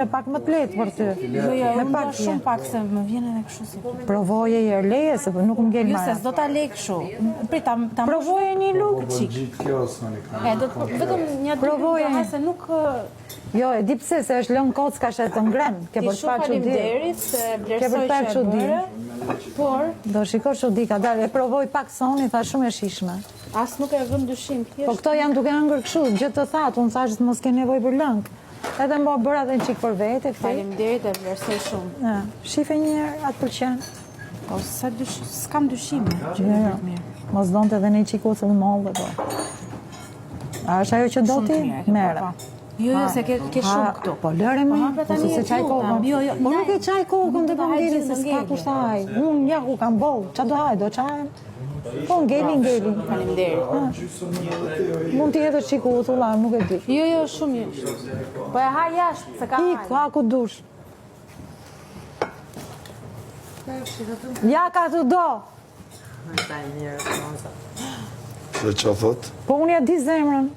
pak më të lehtë për ty. Jo, unë do shumë pak se më vjen edhe kështu si. Provoje i leje se nuk më ngel Jo, marrë. se s'do ta lej kështu. Prit ta Provoje një luk çik. Vetëm një Provoje. se nuk Jo, e di pse se është lënë kocka që të ngren. Ke ti për shumë çfarë çudi. faleminderit se Ke për vlerësoj çfarë që e çudi. bëre. Por Do shikosh çudi ka dalë. E provoj pak soni, tha shumë e shishme. as nuk e vëm dyshim. Po këto janë duke ëngër kështu, gjë të thatë, unë thash mos ke nevojë për lëng. Edhe më bëra edhe një çik për vete këtej. Faleminderit e vlerësoj shumë. Ja, shife një herë, atë pëlqen. Po s'kam dyshime. Jo. Mos donte edhe një çikucë të mollë po. A është ajo që do ti? Merë. Jo, se ke shumë këtu. Po lëre më, pra po tani se e çaj lutem. kokën. Jo, Po nuk e çaj kokën të Hajde, ngeli se s'do s'ka ngeli. kushtaj. Unë ja ku kam boll, ç'a do haj, do çaj. Po ngeli. Faleminderit. Mund të jetë çikucë, valla, nuk e di. Jo, shumë mirë. Po e ha jashtë, se ka Ik, ha ku dush. Ja ka të do. Dhe që thot? Po unë ja di zemrën.